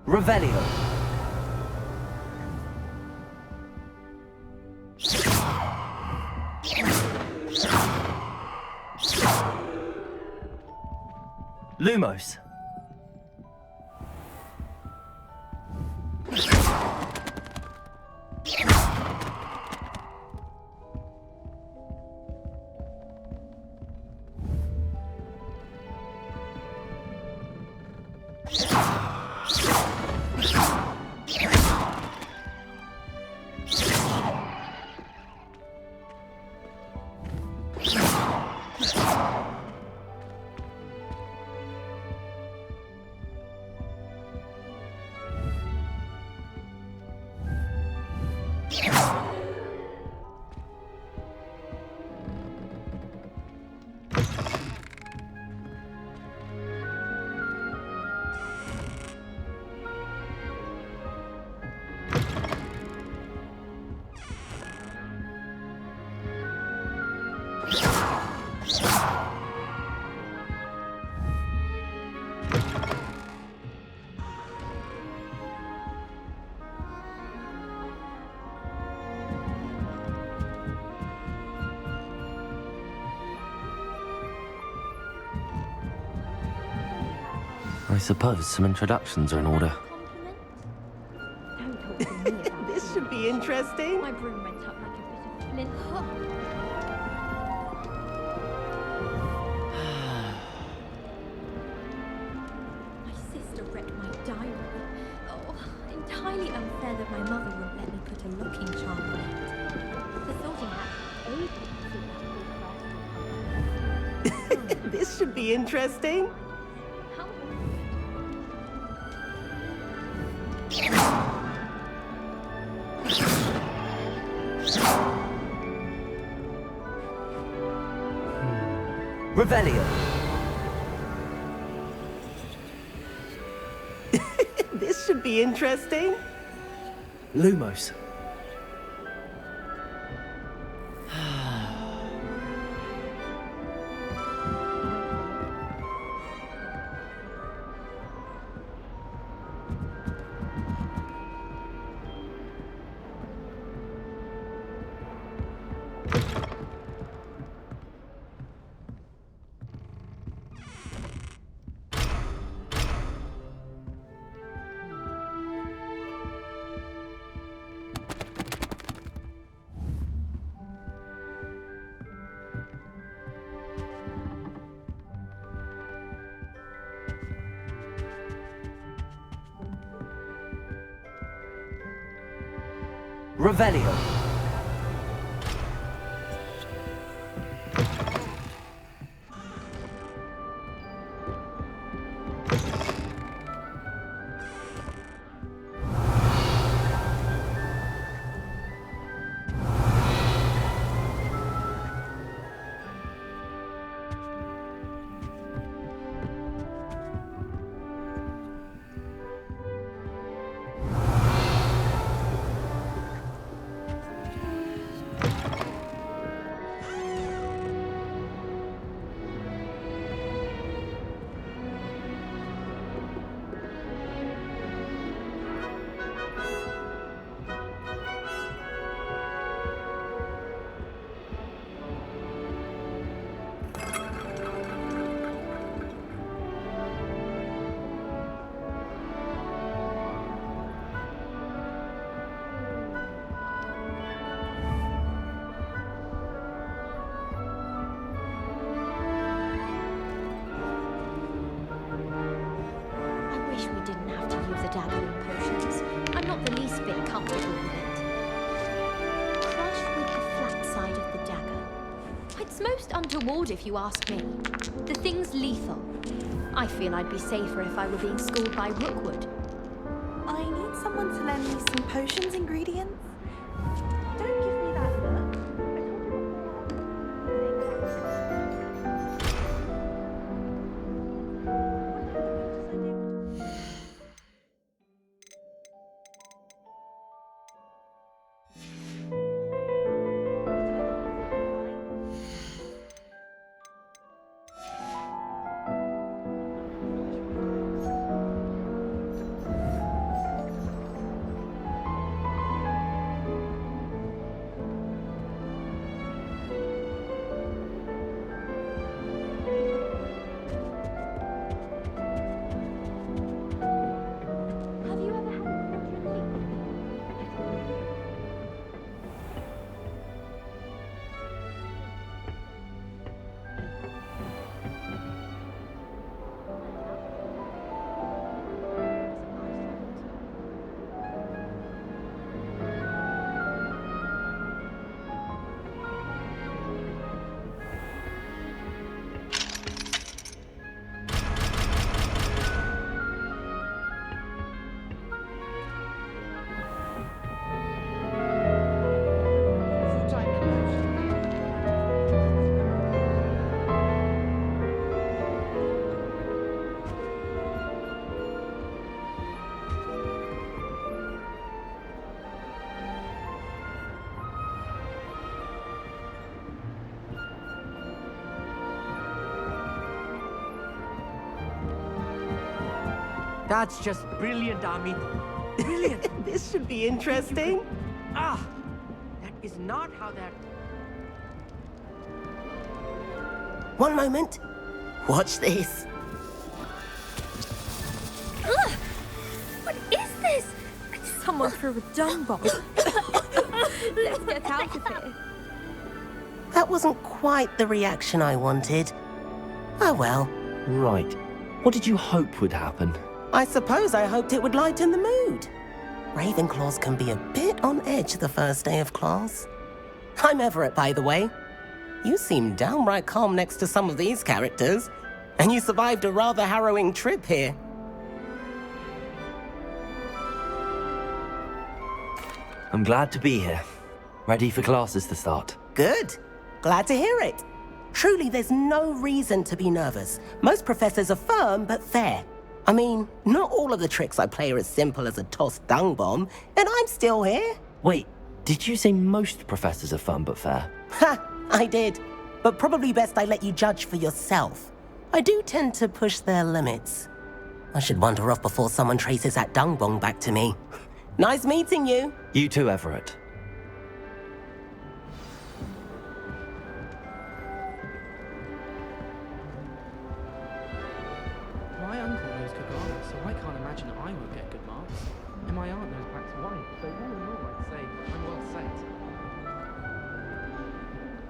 Revelio. Lumos. I suppose some introductions are in order. Don't talk to me about This should be interesting. My broom went up like a bit of flint. My sister read my diary. Oh, entirely unfair that my mother wouldn't let me put a locking charm on it. The thought in that This should be interesting. How Revelio. This should be interesting. Lumos. Revelio. most untoward if you ask me. The thing's lethal. I feel I'd be safer if I were being schooled by Rookwood. I need someone to lend me some potions ingredients. Don't give me that look. That's just brilliant, Amit. Brilliant. This should be interesting. Ah, that is not how that... One moment. Watch this. Ugh! What is this? Someone threw a dung bomb. Let's get out of here. That wasn't quite the reaction I wanted. Oh well. Right. What did you hope would happen? I suppose I hoped it would lighten the mood. Ravenclaws can be a bit on edge the first day of class. I'm Everett, by the way. You seem downright calm next to some of these characters, and you survived a rather harrowing trip here. I'm glad to be here. Ready for classes to start. Good. Glad to hear it. Truly, there's no reason to be nervous. Most professors are firm but fair. I mean, not all of the tricks I play are as simple as a tossed dung bomb, and I'm still here. Wait, did you say most professors are fun but fair? Ha! I did. But probably best I let you judge for yourself. I do tend to push their limits. I should wander off before someone traces that dung bomb back to me. Nice meeting you. You too, Everett. My uncle knows Kagana, so I can't imagine I won't get good marks. And my aunt knows Black's wife, so all in all, I'd say I'm well set.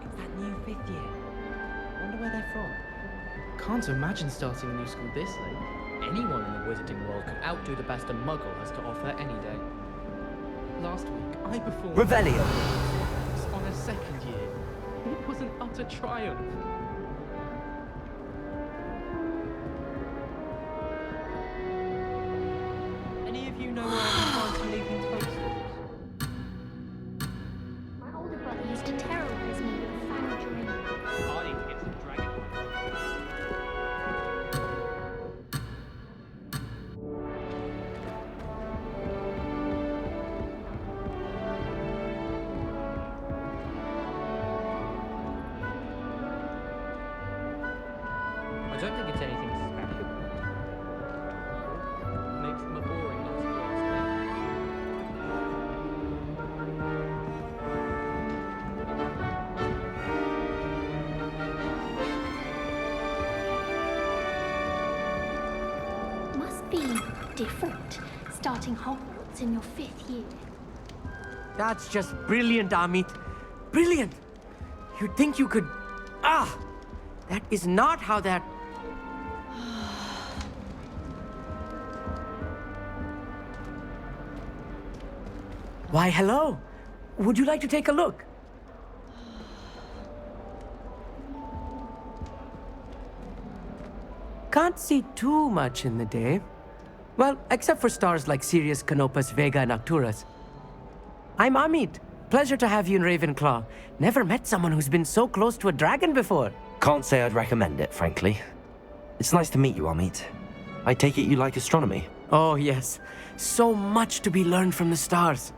It's that new 5th year. Wonder where they're from. Can't imagine starting a new school this late. Anyone in the wizarding world could outdo the best a muggle has to offer any day. Last week, I performed Revelio. on a 2nd year. It was an utter triumph. Any of you know where I can find some leaving toasters? My older brother used to terrorize me with a foundry. I need to get some dragon wine. I don't think it's anything special. Makes them a boring lot of words. Must be different, starting Hogwarts in your 5th year. That's just brilliant, Amit. Brilliant. You'd think you could... Ah! That is not how that... Why, hello. Would you like to take a look? Can't see too much in the day. Well, except for stars like Sirius, Canopus, Vega, and Arcturus. I'm Amit. Pleasure to have you in Ravenclaw. Never met someone who's been so close to a dragon before. Can't say I'd recommend it, frankly. It's nice to meet you, Amit. I take it you like astronomy. Oh, yes. So much to be learned from the stars.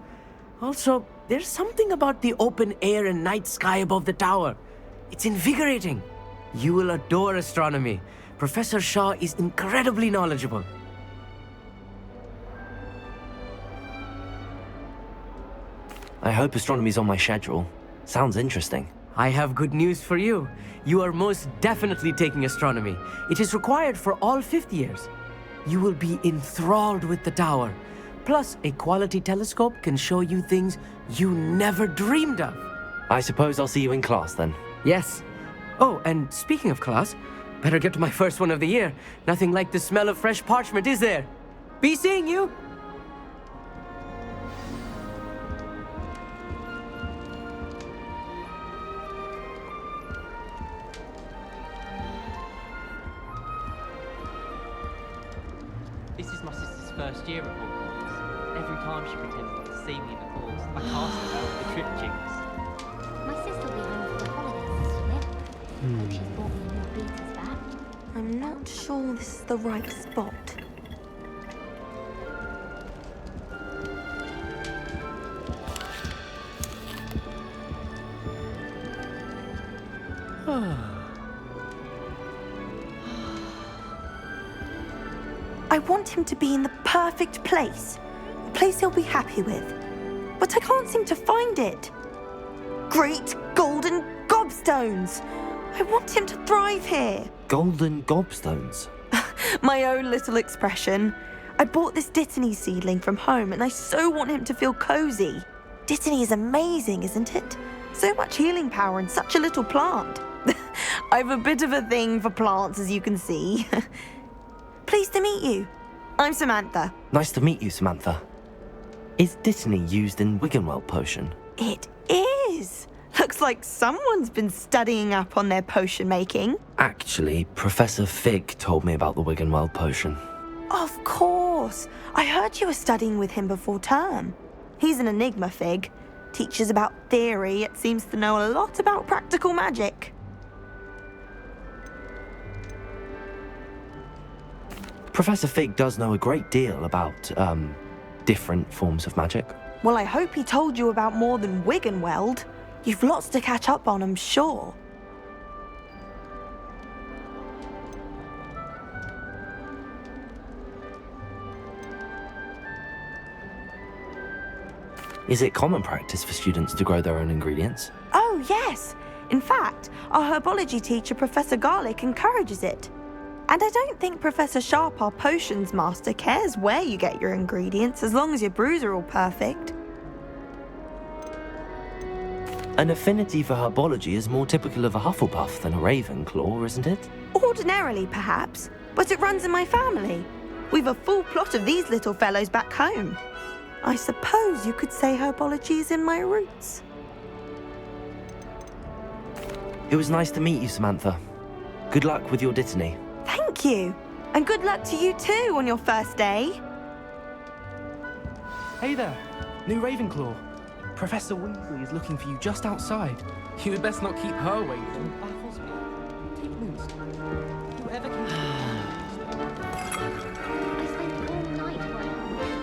Also, there's something about the open air and night sky above the tower. It's invigorating. You will adore astronomy. Professor Shaw is incredibly knowledgeable. I hope astronomy's on my schedule. Sounds interesting. I have good news for you. You are most definitely taking astronomy. It is required for all 5th years. You will be enthralled with the tower. Plus, a quality telescope can show you things you never dreamed of. I suppose I'll see you in class then. Yes. Oh, and speaking of class, better get to my first one of the year. Nothing like the smell of fresh parchment, is there? Be seeing you! This is my sister's first year at Hogwarts. Every time she pretends not to see me in the halls, I cast her out with the trip jinx. My sister will be home for the holidays this year. Hope she's bought me a new Beatles bag. I'm not sure this is the right spot. I want him to be in the perfect place. A place he'll be happy with. But I can't seem to find it. Great golden gobstones! I want him to thrive here. Golden gobstones. My own little expression. I bought this Dittany seedling from home and I so want him to feel cozy. Dittany is amazing, isn't it? So much healing power in such a little plant. I've a bit of a thing for plants, as you can see. Pleased to meet you. I'm Samantha. Nice to meet you, Samantha. Is Dittany used in Wiggenweld potion? It is. Looks like someone's been studying up on their potion making. Actually, Professor Fig told me about the Wiggenweld potion. Of course. I heard you were studying with him before term. He's an enigma, Fig. Teaches about theory, yet seems to know a lot about practical magic. Professor Fig does know a great deal about, different forms of magic. Well, I hope he told you about more than Wiggenweld. You've lots to catch up on, I'm sure. Is it common practice for students to grow their own ingredients? Oh, yes. In fact, our herbology teacher, Professor Garlick, encourages it. And I don't think Professor Sharp, our potions master, cares where you get your ingredients as long as your brews are all perfect. An affinity for herbology is more typical of a Hufflepuff than a Ravenclaw, isn't it? Ordinarily, perhaps, but it runs in my family. We've a full plot of these little fellows back home. I suppose you could say herbology is in my roots. It was nice to meet you, Samantha. Good luck with your Dittany. Thank you. And good luck to you too on your first day. Hey there, new Ravenclaw. Professor Weasley is looking for you just outside. You had best not keep her waiting. It baffles me. Take Moonstone. Whoever came to I spent all night working on it.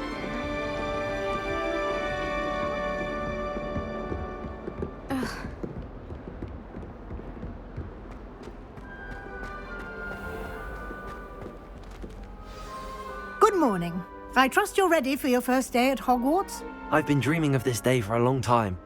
Good morning. I trust you're ready for your first day at Hogwarts? I've been dreaming of this day for a long time.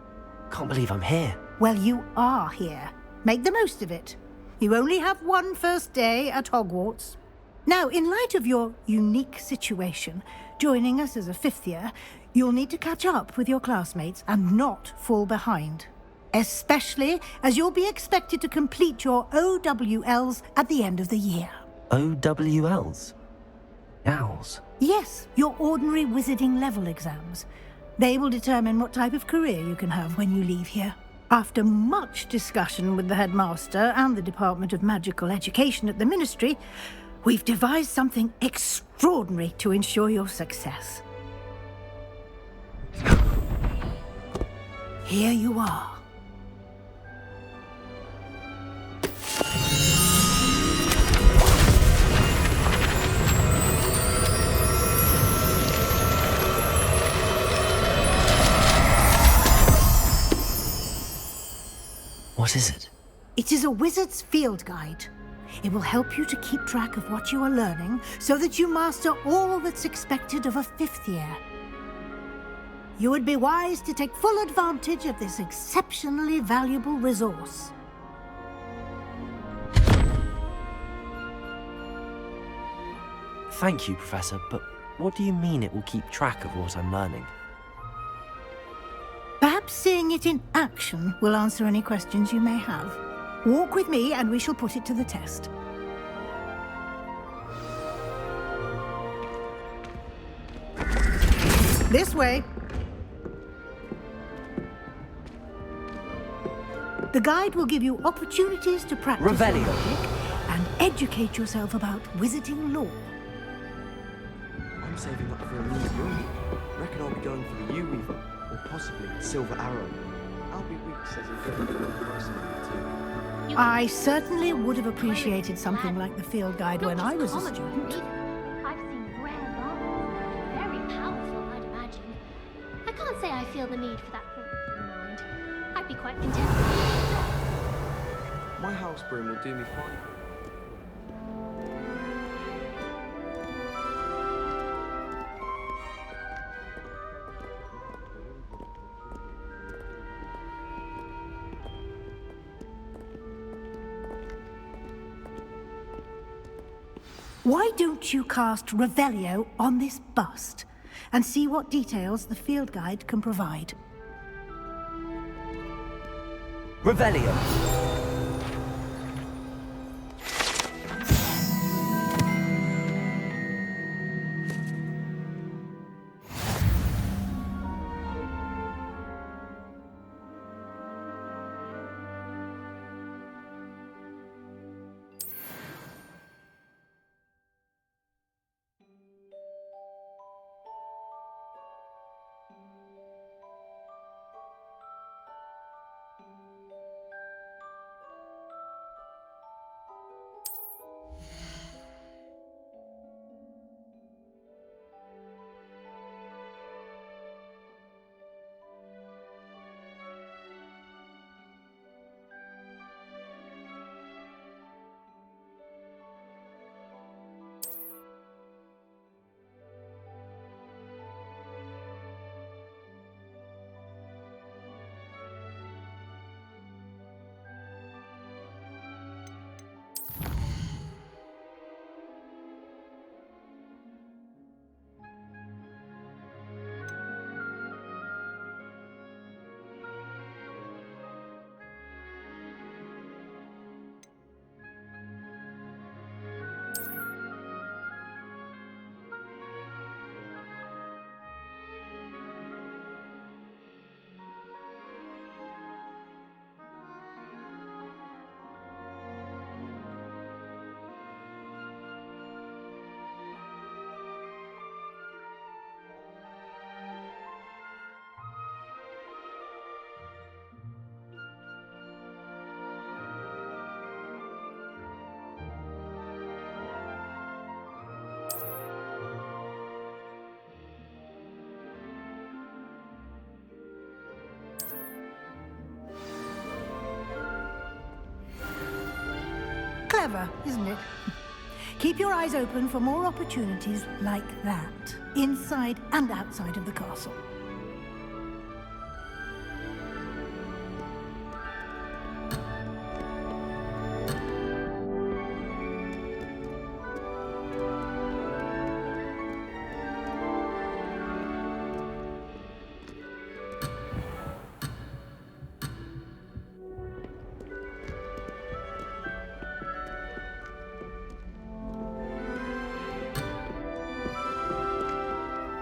Can't believe I'm here. Well, you are here. Make the most of it. You only have one first day at Hogwarts. Now, in light of your unique situation, joining us as a fifth year, you'll need to catch up with your classmates and not fall behind. Especially as you'll be expected to complete your OWLs at the end of the year. OWLs? Owls? Yes, your ordinary wizarding level exams. They will determine what type of career you can have when you leave here. After much discussion with the headmaster and the Department of Magical Education at the Ministry, we've devised something extraordinary to ensure your success. Here you are. What is it? It is a wizard's field guide. It will help you to keep track of what you are learning so that you master all that's expected of a fifth year. You would be wise to take full advantage of this exceptionally valuable resource. Thank you, Professor, but what do you mean it will keep track of what I'm learning? Perhaps seeing it in action will answer any questions you may have. Walk with me and we shall put it to the test. This way. The guide will give you opportunities to practice Revelio. logic and educate yourself about wizarding lore. I'm saving up for a museum. Reckon I'll be going for the U-Weaver, or possibly Silver Arrow. Albie Weeks says he's going for the too. I certainly would have appreciated something like the field guide when I was a student. I've seen rare garments. Very powerful, I'd imagine. I can't say I feel the need for that in mind. I'd be quite content with it. My house broom will do me fine. Why don't you cast Revelio on this bust and see what details the field guide can provide? Revelio. Clever, isn't it? Keep your eyes open for more opportunities like that, inside and outside of the castle.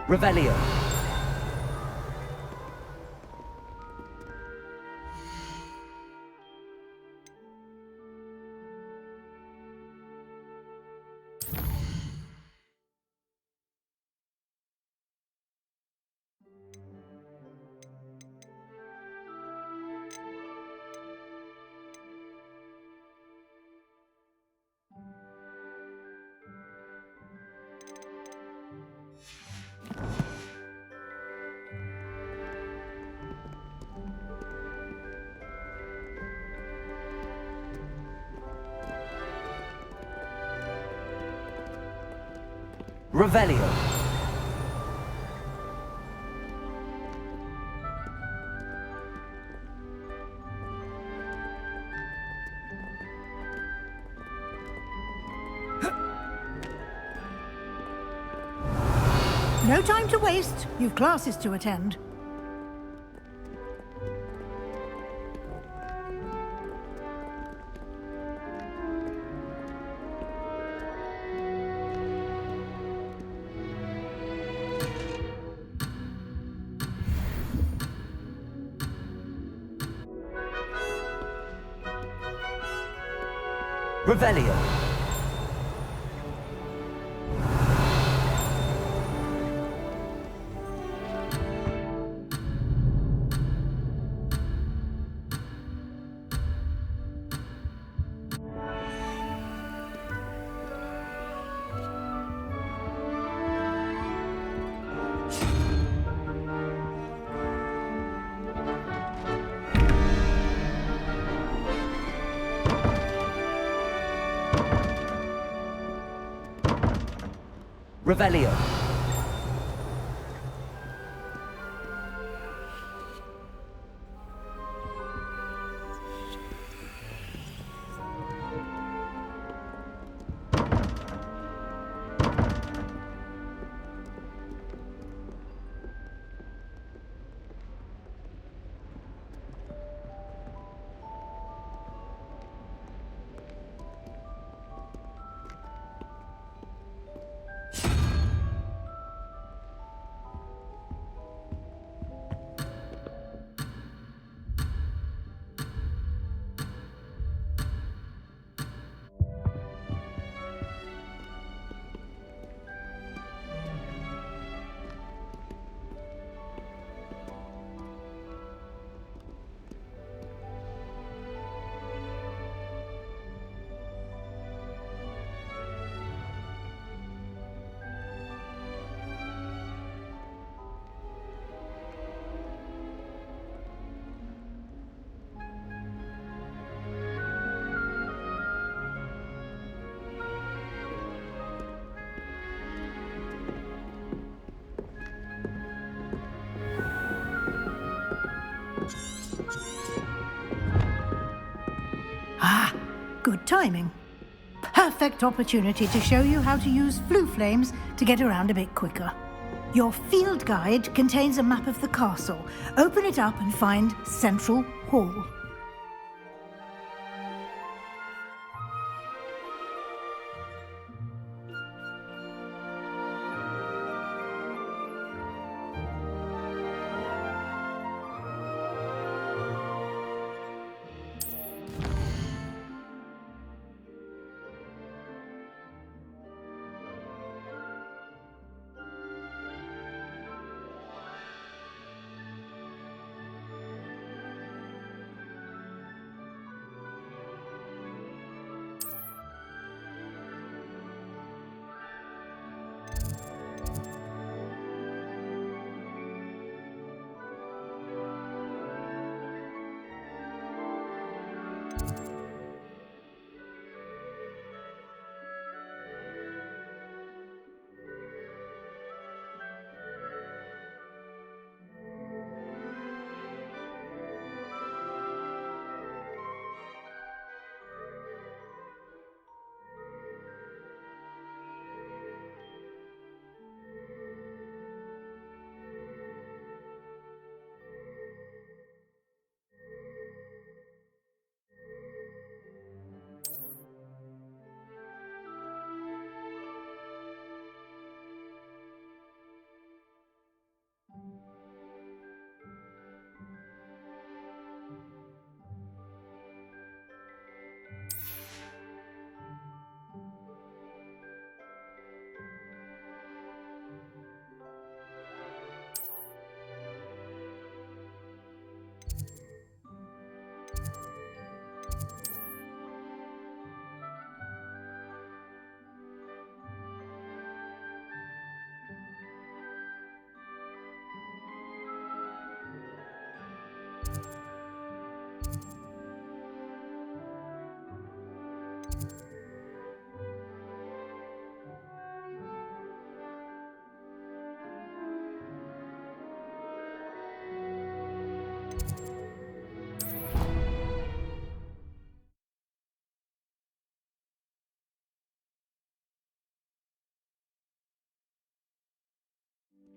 Revelio. Revelio. No time to waste. You've classes to attend. Revelio. Revelio. Good timing. Perfect opportunity to show you how to use flue flames to get around a bit quicker. Your field guide contains a map of the castle. Open it up and find Central Hall.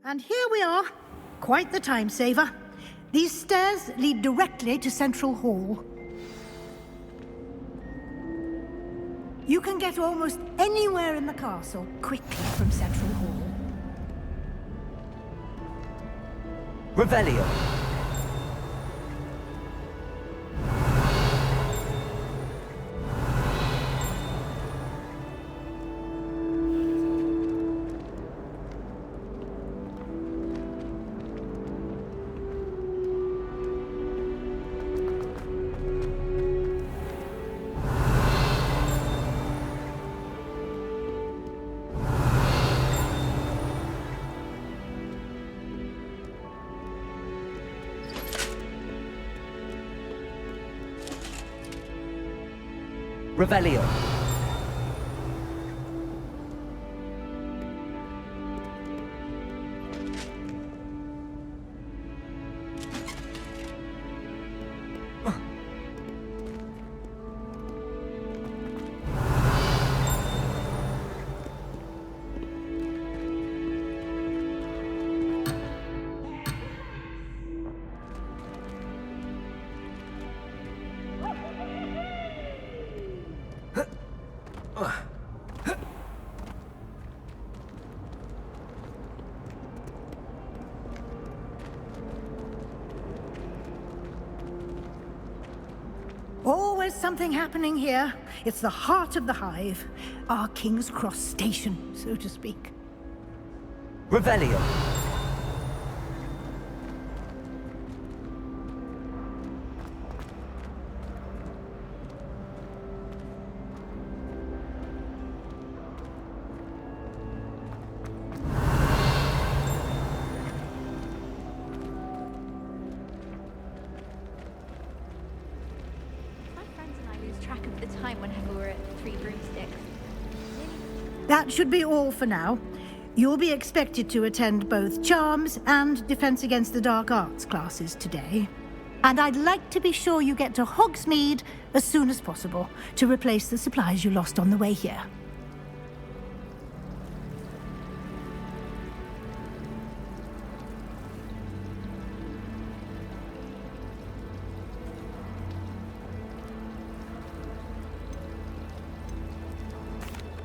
And here we are. Quite the time saver. These stairs lead directly to Central Hall. You can get almost anywhere in the castle quickly from Central Hall. Revelio. Revelio. Always something happening here. It's the heart of the hive. Our King's Cross station, so to speak. Revelio. Track of the time whenever we're at 3 broomsticks. That should be all for now. You'll be expected to attend both Charms and Defense Against the Dark Arts classes today. And I'd like to be sure you get to Hogsmeade as soon as possible to replace the supplies you lost on the way here.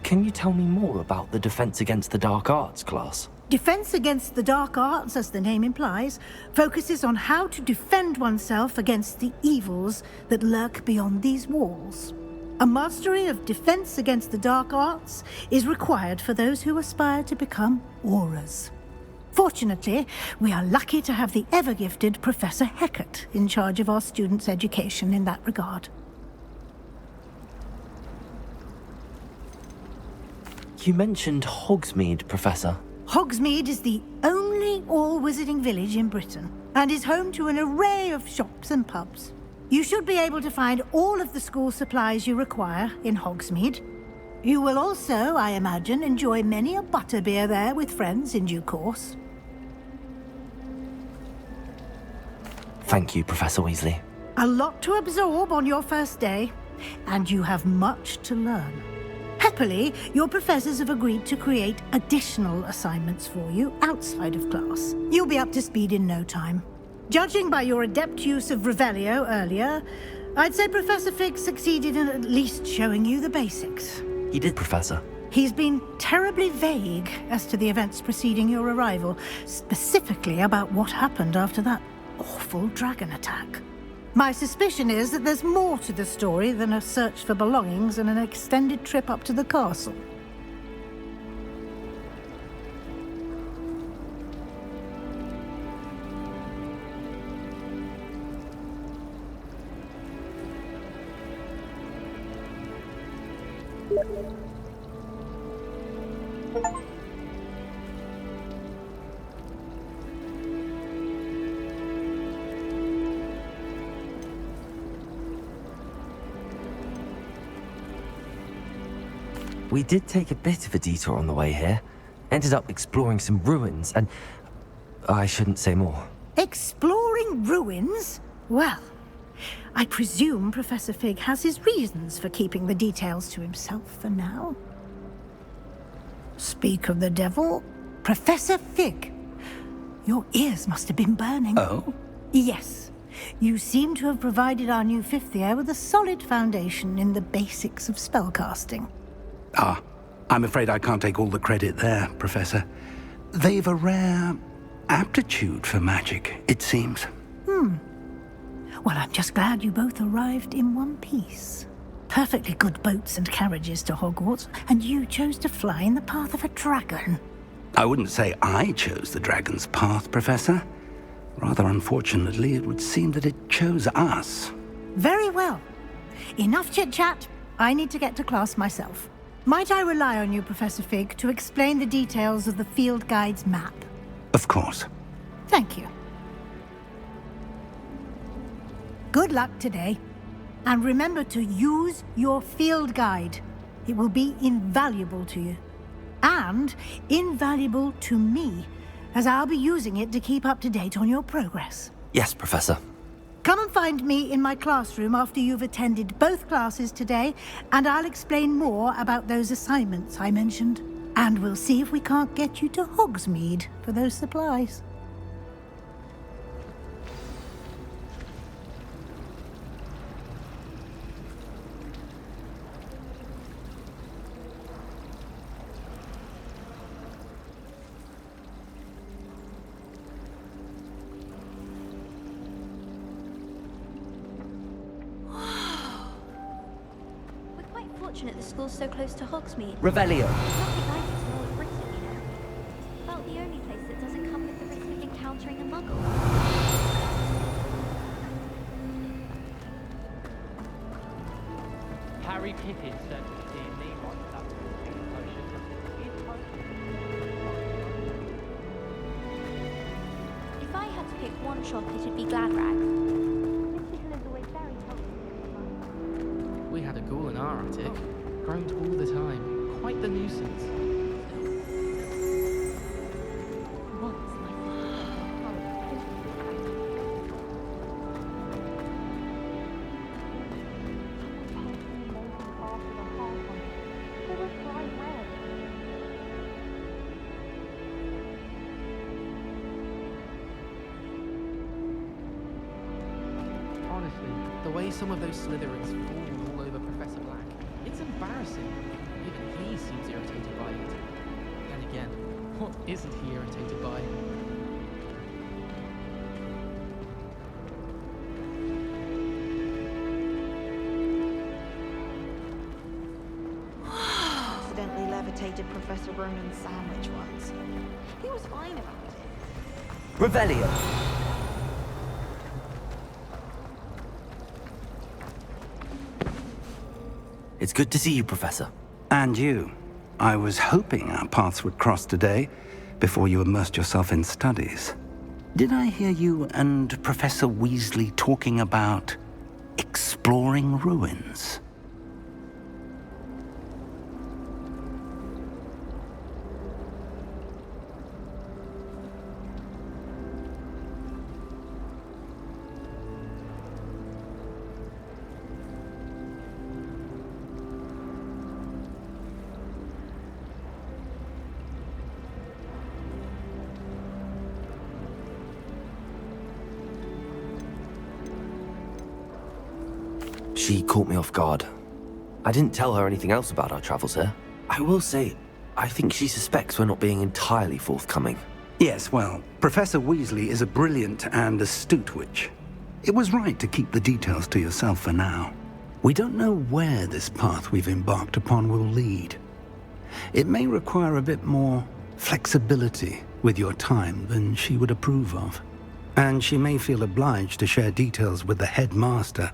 Can you tell me more about the Defense Against the Dark Arts class? Defense Against the Dark Arts, as the name implies, focuses on how to defend oneself against the evils that lurk beyond these walls. A mastery of Defense Against the Dark Arts is required for those who aspire to become Aurors. Fortunately, we are lucky to have the ever-gifted Professor Hecat in charge of our students' education in that regard. You mentioned Hogsmeade, Professor. Hogsmeade is the only all-wizarding village in Britain and is home to an array of shops and pubs. You should be able to find all of the school supplies you require in Hogsmeade. You will also, I imagine, enjoy many a butterbeer there with friends in due course. Thank you, Professor Weasley. A lot to absorb on your first day, and you have much to learn. Happily, your professors have agreed to create additional assignments for you outside of class. You'll be up to speed in no time. Judging by your adept use of Revelio earlier, I'd say Professor Fig succeeded in at least showing you the basics. He did, Professor. He's been terribly vague as to the events preceding your arrival, specifically about what happened after that awful dragon attack. My suspicion is that there's more to the story than a search for belongings and an extended trip up to the castle. We did take a bit of a detour on the way here. Ended up exploring some ruins and... I shouldn't say more. Exploring ruins? Well, I presume Professor Fig has his reasons for keeping the details to himself for now. Speak of the devil, Professor Fig. Your ears must have been burning. Oh? Yes. You seem to have provided our new fifth year with a solid foundation in the basics of spellcasting. Ah, I'm afraid I can't take all the credit there, Professor. They've a rare aptitude for magic, it seems. Well, I'm just glad you both arrived in one piece. Perfectly good boats and carriages to Hogwarts, and you chose to fly in the path of a dragon. I wouldn't say I chose the dragon's path, Professor. Rather unfortunately, it would seem that it chose us. Very well. Enough chit-chat. I need to get to class myself. Might I rely on you, Professor Fig, to explain the details of the field guide's map? Of course. Thank you. Good luck today. And remember to use your field guide. It will be invaluable to you. And invaluable to me, as I'll be using it to keep up to date on your progress. Yes, Professor. Come and find me in my classroom after you've attended both classes today, and I'll explain more about those assignments I mentioned. And we'll see if we can't get you to Hogsmeade for those supplies. Fortunate the school's so close to Hogsmeade. Revelio. It's nothing like it's more of Britain, you know. About the only place that doesn't come with the risk of encountering a muggle. Harry Pippin certainly did me like that potion. If I had to pick one shop, it'd be Gladrag. We had a ghoul in our attic. Groaned all the time. Quite the nuisance. way some of those Slytherins fall all over Professor Black, it's embarrassing. Even he seems irritated by it. Then again, what isn't he irritated by? Accidentally levitated Professor Ronan's sandwich once. He was fine about it. Revelio. It's good to see you, Professor. And you. I was hoping our paths would cross today, before you immersed yourself in studies. Did I hear you and Professor Weasley talking about exploring ruins? She caught me off guard. I didn't tell her anything else about our travels here. I will say, I think she suspects we're not being entirely forthcoming. Yes, well, Professor Weasley is a brilliant and astute witch. It was right to keep the details to yourself for now. We don't know where this path we've embarked upon will lead. It may require a bit more flexibility with your time than she would approve of. And she may feel obliged to share details with the headmaster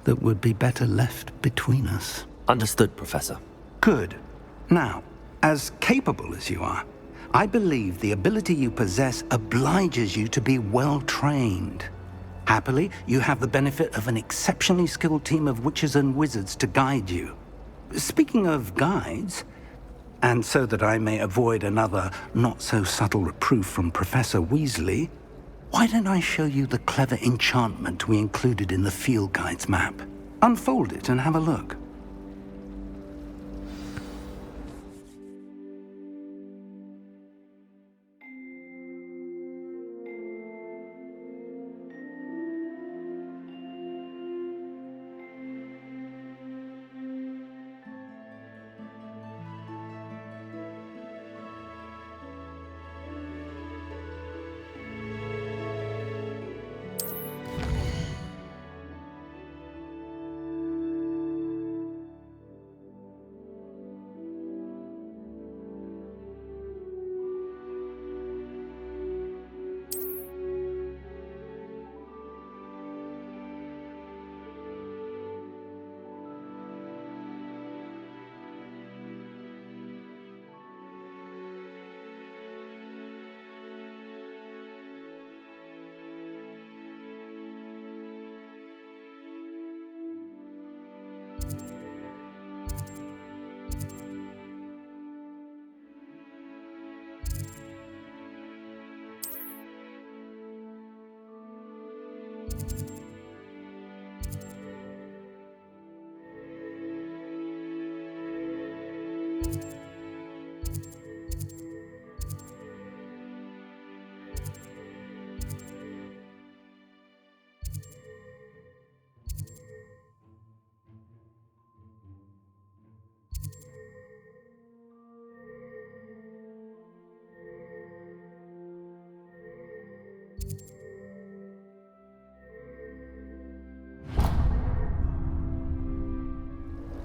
that would be better left between us. Understood, Professor. Good. Now, as capable as you are, I believe the ability you possess obliges you to be well trained. Happily, you have the benefit of an exceptionally skilled team of witches and wizards to guide you. Speaking of guides, and so that I may avoid another not-so-subtle reproof from Professor Weasley, why don't I show you the clever enchantment we included in the field guide's map? Unfold it and have a look.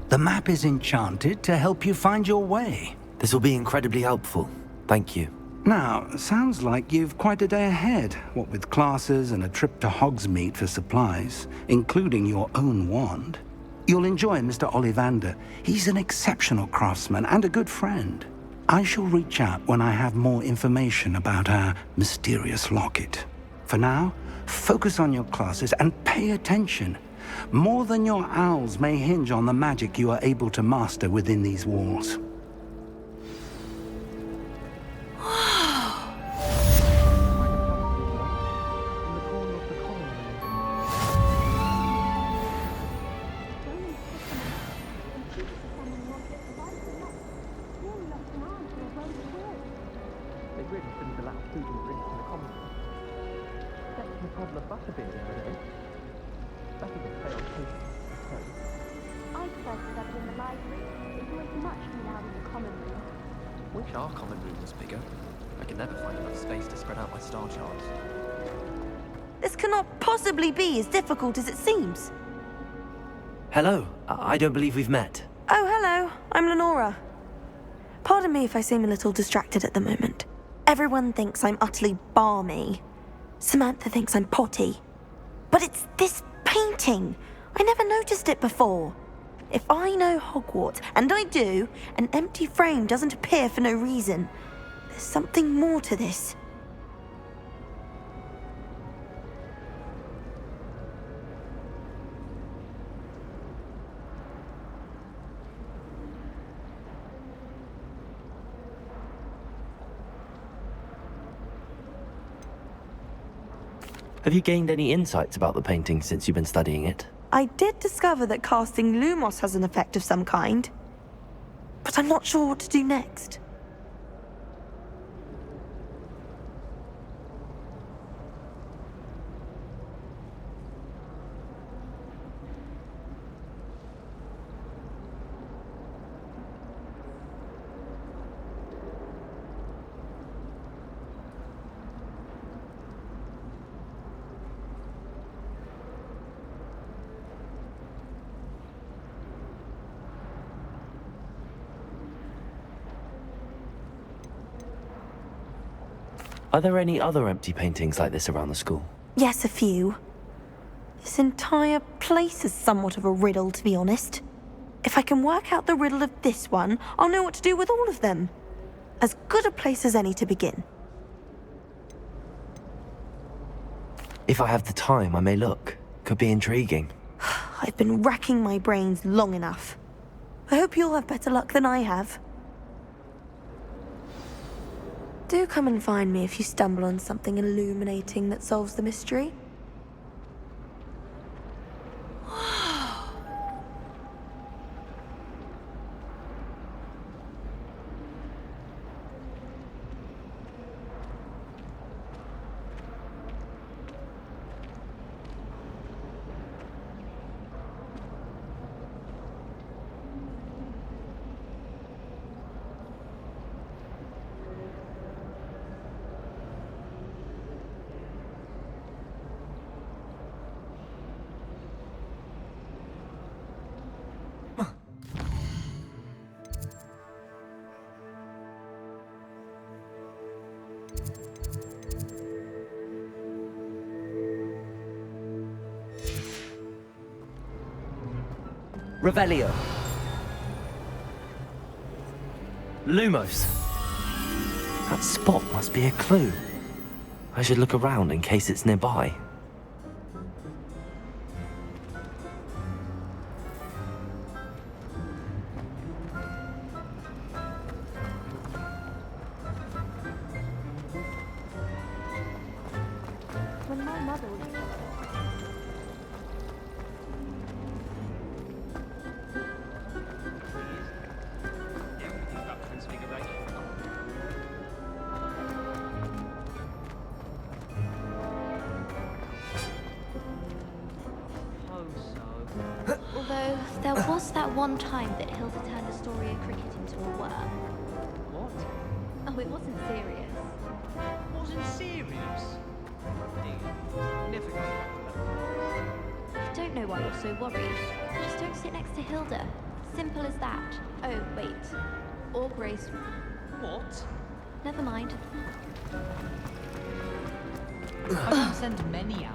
The map is enchanted to help you find your way. This will be incredibly helpful. Thank you. Now, sounds like you've quite a day ahead, what with classes and a trip to Hogsmeade for supplies, including your own wand. You'll enjoy Mr. Ollivander. He's an exceptional craftsman and a good friend. I shall reach out when I have more information about our mysterious locket. For now, focus on your classes and pay attention. More than your owls may hinge on the magic you are able to master within these walls. They really shouldn't allow food and drink in the common room. That's the problem of butterbeer the other day. think it's pale too. I prefer to study in the library. It's always much too loud in the common room. Wish our common room was bigger. I can never find enough space to spread out my star charts. This cannot possibly be as difficult as it seems. Hello. I don't believe we've met. Oh, hello. I'm Lenora. Pardon me if I seem a little distracted at the moment. Everyone thinks I'm utterly balmy. Samantha thinks I'm potty. But it's this painting. I never noticed it before. If I know Hogwarts, and I do, an empty frame doesn't appear for no reason. There's something more to this. Have you gained any insights about the painting since you've been studying it? I did discover that casting Lumos has an effect of some kind, but I'm not sure what to do next. Are there any other empty paintings like this around the school? Yes, a few. This entire place is somewhat of a riddle, to be honest. If I can work out the riddle of this one, I'll know what to do with all of them. As good a place as any to begin. If I have the time, I may look. Could be intriguing. I've been racking my brains long enough. I hope you'll have better luck than I have. Do come and find me if you stumble on something illuminating that solves the mystery. Revelio. Lumos. That spot must be a clue. I should look around in case it's nearby. When my mother was Although, there was that one time that Hilda turned Astoria cricket into a worm. What? Oh, it wasn't serious. Wasn't serious? Dear, never go back to that. I don't know why you're so worried. Just don't sit next to Hilda. Simple as that. Oh, wait. Or Grace. What? Never mind. I can send many out.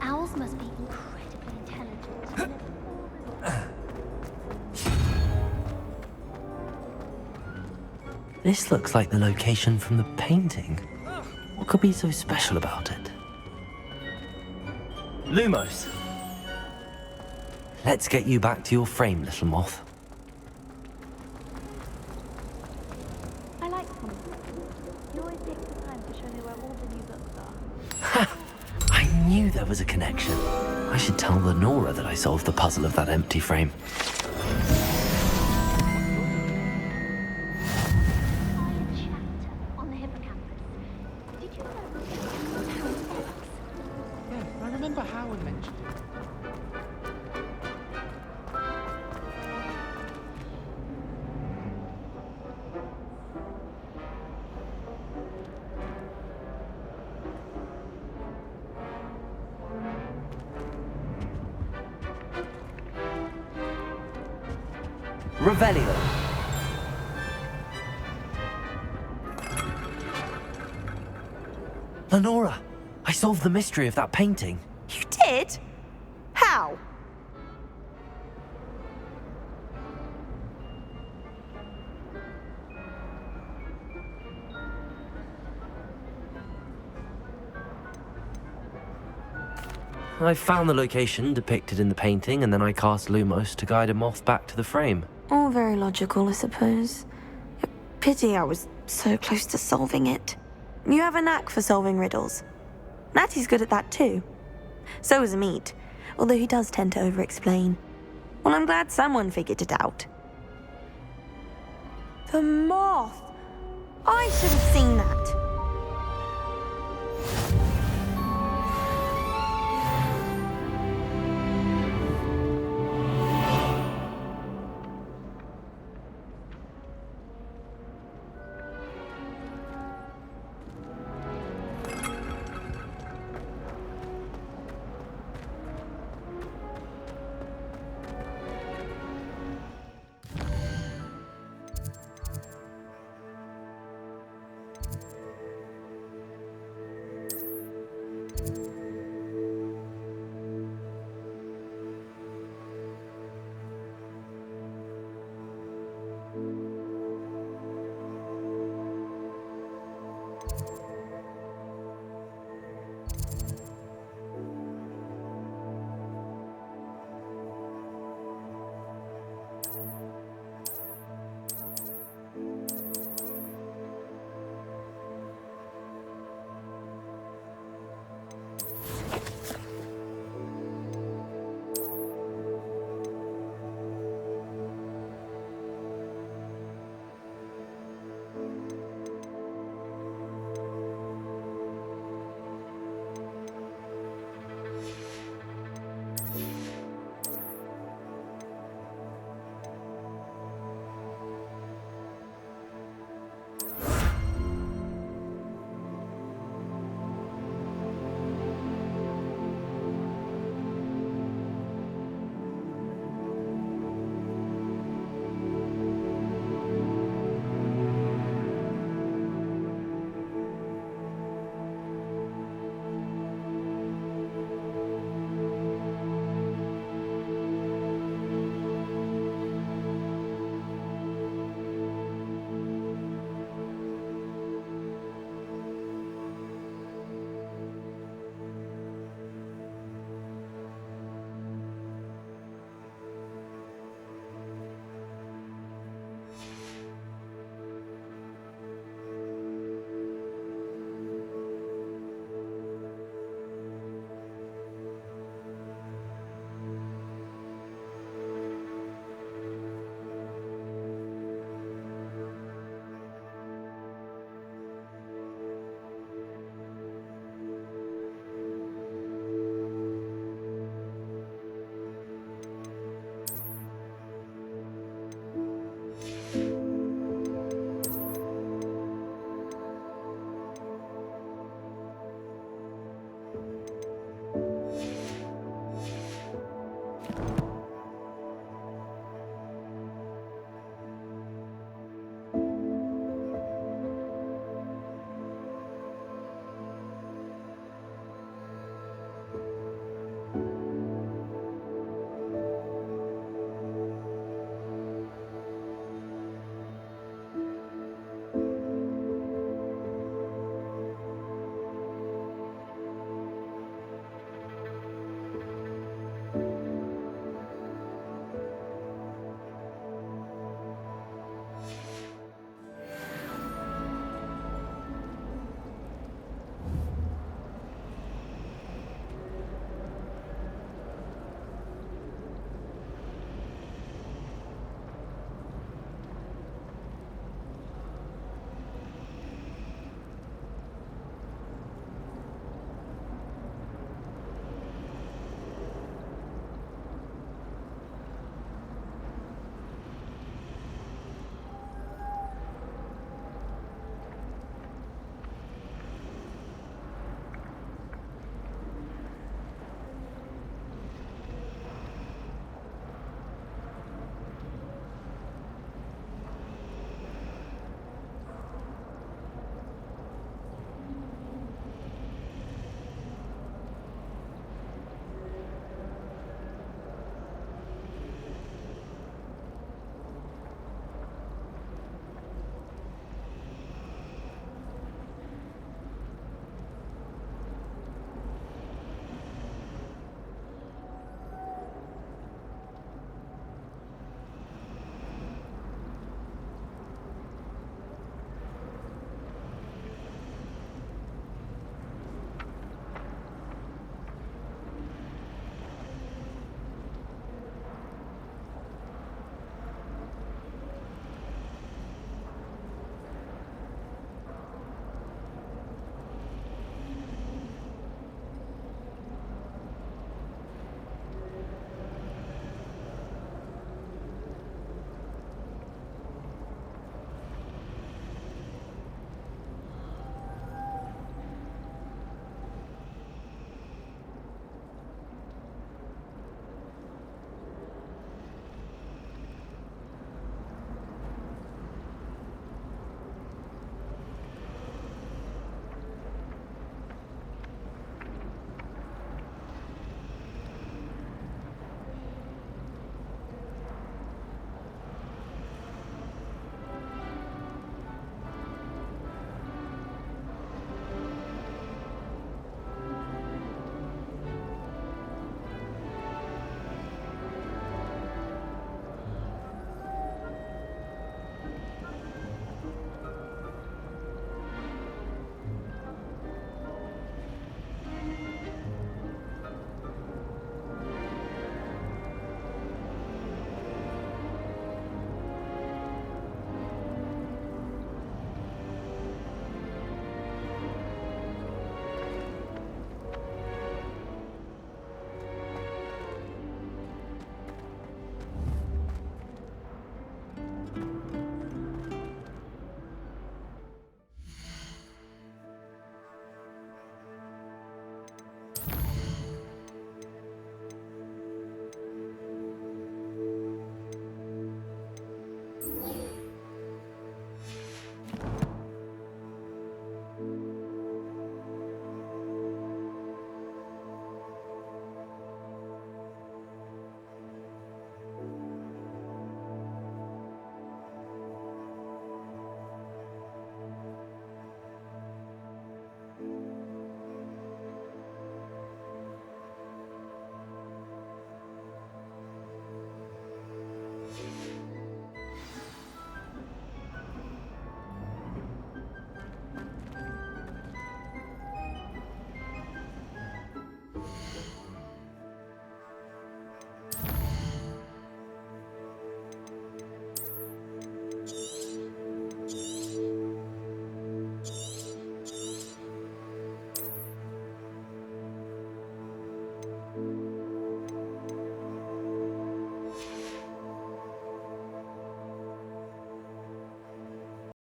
Owls must be incredibly intelligent. This looks like the location from the painting. What could be so special about it? Lumos! Let's get you back to your frame, little moth. I like comics. You always take the time to show me where all the new books are. I knew there was a connection. I should tell Lenora that I solved the puzzle of that empty frame. remember Howard mentioned it. Revelio. Lenora, I solved the mystery of that painting. You did? How? I found the location depicted in the painting, and then I cast Lumos to guide a moth back to the frame. All very logical, I suppose. Pity I was so close to solving it. You have a knack for solving riddles. Natty's good at that too. So is Amit, although he does tend to over-explain. Well, I'm glad someone figured it out. The moth! I should have seen that.